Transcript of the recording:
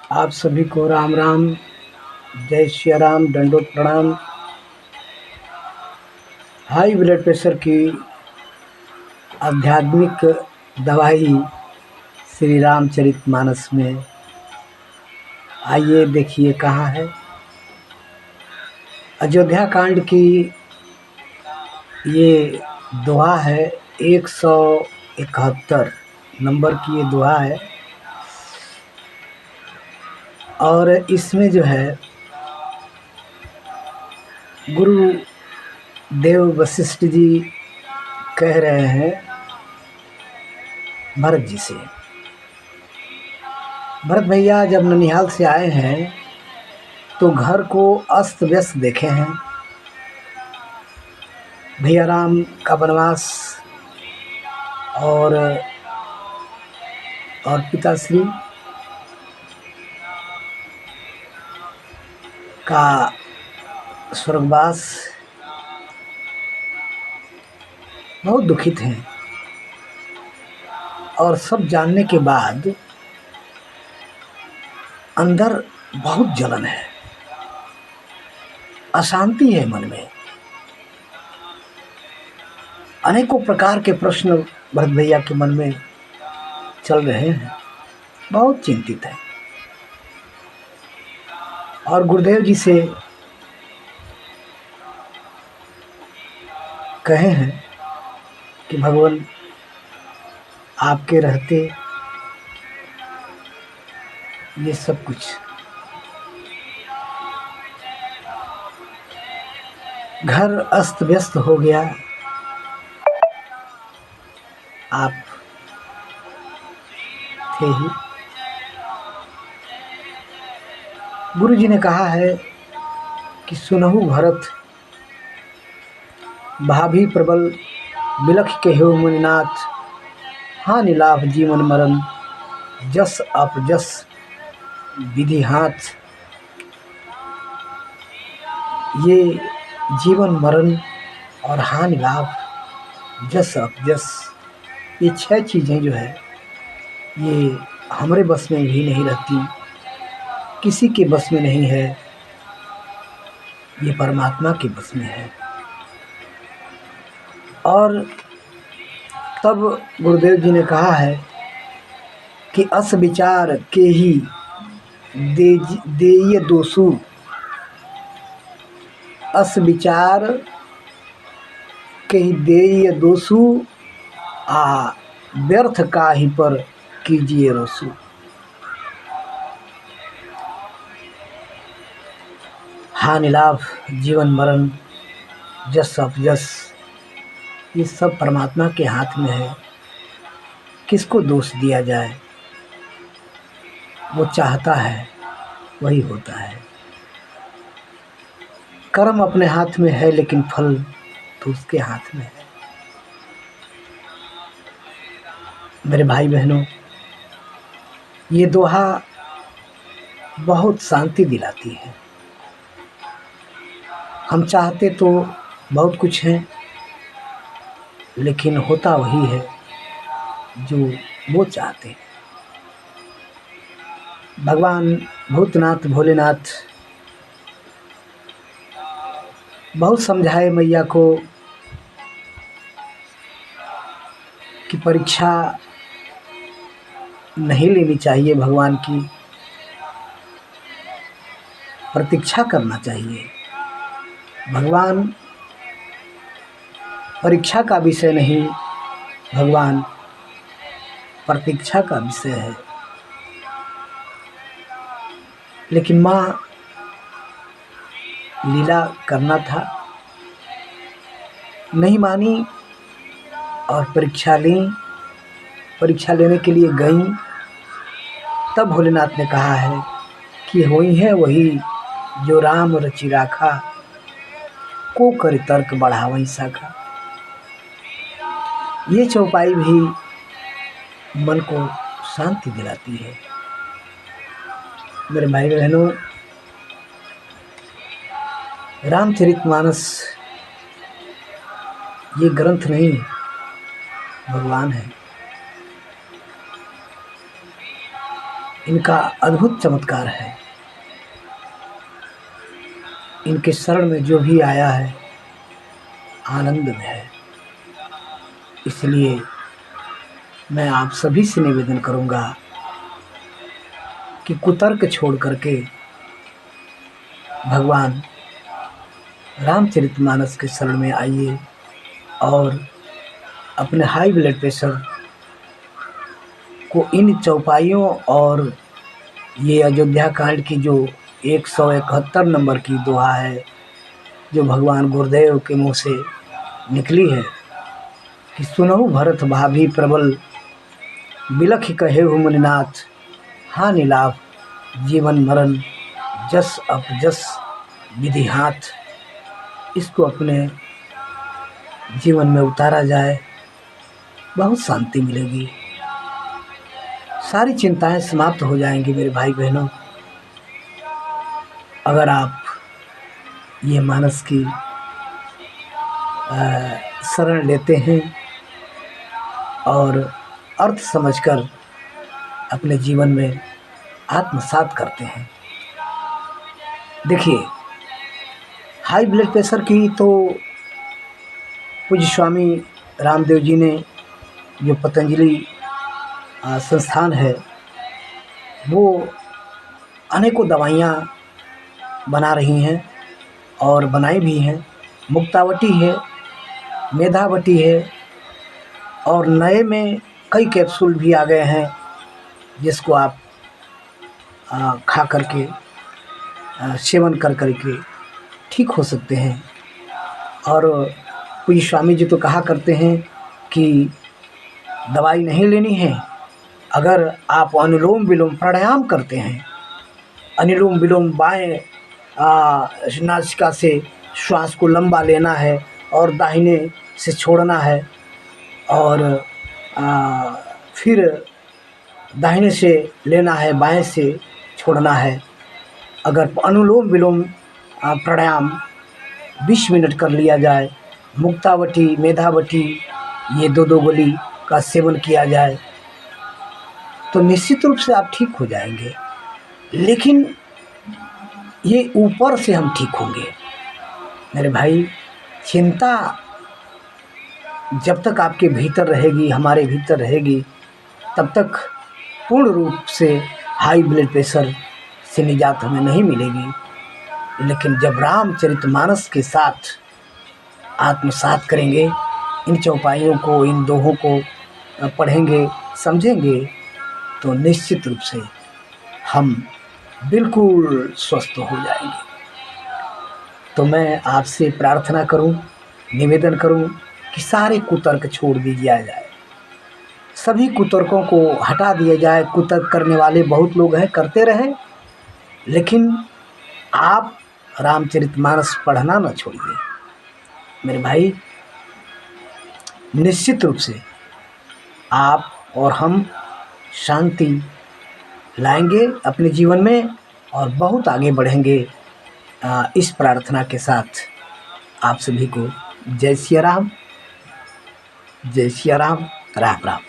आप सभी को राम राम, जय श्री राम, दंडोत प्रणाम। हाई ब्लड प्रेशर की आध्यात्मिक दवाई श्री रामचरितमानस में। आइए देखिए कहाँ है। अयोध्या कांड की ये दुआ है, 171 नंबर की ये दुआ है। और इसमें जो है गुरु देव वशिष्ठ जी कह रहे हैं भरत जी से, भरत भैया जब ननिहाल से आए हैं तो घर को अस्त व्यस्त देखे हैं। भैया राम का वनवास और पिताश्री का स्वर्गवास, बहुत दुखित हैं। और सब जानने के बाद अंदर बहुत जलन है, अशांति है मन में। अनेकों प्रकार के प्रश्न भरत भैया के मन में चल रहे हैं, बहुत चिंतित है। और गुरुदेव जी से कहे हैं कि भगवान आपके रहते ये सब कुछ घर अस्त व्यस्त हो गया, आप थे ही। गुरु जी ने कहा है कि सुनहु भरत भाभी प्रबल बिलख के हो मुनिनाथ, हानि लाभ जीवन मरण जस अपजस विधि हाथ। ये जीवन मरण और हानि लाभ जस अपजस, ये 6 चीज़ें जो है ये हमारे बस में भी नहीं रहती, किसी के बस में नहीं है, ये परमात्मा के बस में है। और तब गुरुदेव जी ने कहा है कि अस विचार के ही देय दोषु, अस विचार के ही देय दोषु, आ व्यर्थ का ही पर कीजिए रोसु। हानि लाभ जीवन मरण जस अपजस, ये सब परमात्मा के हाथ में है, किसको दोष दिया जाए। वो चाहता है वही होता है। कर्म अपने हाथ में है लेकिन फल तो उसके हाथ में है। मेरे भाई बहनों, ये दोहा बहुत शांति दिलाती है। हम चाहते तो बहुत कुछ है, लेकिन होता वही है जो वो चाहते हैं। भगवान भूतनाथ भोलेनाथ बहुत समझाए मैया को कि परीक्षा नहीं लेनी चाहिए, भगवान की प्रतीक्षा करना चाहिए। भगवान परीक्षा का विषय नहीं, भगवान प्रतीक्षा का विषय है। लेकिन माँ लीला करना था, नहीं मानी और परीक्षा ली। परीक्षा लेने के लिए गई, तब भोलेनाथ ने कहा है कि हुई है वही जो राम रचि राखा, को कर तर्क बढ़ावई शाखा। ये चौपाई भी मन को शांति दिलाती है। मेरे भाई बहनों, रामचरितमानस ये ग्रंथ नहीं, भगवान है। इनका अद्भुत चमत्कार है। इनके शरण में जो भी आया है आनंद में है। इसलिए मैं आप सभी से निवेदन करूंगा कि कुतर्क छोड़ करके भगवान रामचरितमानस के शरण में आइए और अपने हाई ब्लड प्रेशर को इन चौपाइयों और ये अयोध्या कांड की जो 171 नंबर की दोहा है जो भगवान गुरुदेव के मुँह से निकली है कि सुनहु भरत भाभी प्रबल बिलख कहेहु मुनिनाथ हानि लाभ जीवन मरण जस अपजस विधि हाथ। इसको अपने जीवन में उतारा जाए, बहुत शांति मिलेगी, सारी चिंताएं समाप्त हो जाएंगी मेरे भाई बहनों। अगर आप ये मानस की शरण लेते हैं और अर्थ समझकर अपने जीवन में आत्मसात करते हैं। देखिए, हाई ब्लड प्रेशर की तो पूज्य स्वामी रामदेव जी ने जो पतंजलि संस्थान है वो अनेकों दवाइयाँ बना रही हैं और बनाई भी हैं। मुक्तावटी है, मेधावटी है और नए में कई कैप्सूल भी आ गए हैं जिसको आप खा करके सेवन कर करके ठीक हो सकते हैं। और पूज्य स्वामी जी तो कहा करते हैं कि दवाई नहीं लेनी है, अगर आप अनुलोम विलोम प्राणायाम करते हैं, अनुलोम विलोम बाएं नासिका से श्वास को लंबा लेना है और दाहिने से छोड़ना है और फिर दाहिने से लेना है, बाएं से छोड़ना है। अगर अनुलोम विलोम प्राणायाम 20 मिनट कर लिया जाए, मुक्तावटी मेधावटी ये दो गोली का सेवन किया जाए तो निश्चित रूप से आप ठीक हो जाएंगे। लेकिन ये ऊपर से हम ठीक होंगे मेरे भाई। चिंता जब तक आपके भीतर रहेगी, हमारे भीतर रहेगी, तब तक पूर्ण रूप से हाई ब्लड प्रेशर से निजात हमें नहीं मिलेगी। लेकिन जब रामचरितमानस के साथ आत्मसात करेंगे, इन चौपाइयों को, इन दोहों को पढ़ेंगे, समझेंगे, तो निश्चित रूप से हम बिल्कुल स्वस्थ हो जाएंगे। तो मैं आपसे प्रार्थना करूं, निवेदन करूं कि सारे कुतर्क छोड़ दिया जाए, सभी कुतर्कों को हटा दिया जाए। कुतर्क करने वाले बहुत लोग हैं, करते रहें, लेकिन आप रामचरितमानस पढ़ना न छोड़िए मेरे भाई। निश्चित रूप से आप और हम शांति लाएंगे अपने जीवन में और बहुत आगे बढ़ेंगे। इस प्रार्थना के साथ आप सभी को जय सिया राम, जय सिया राम, राम राम।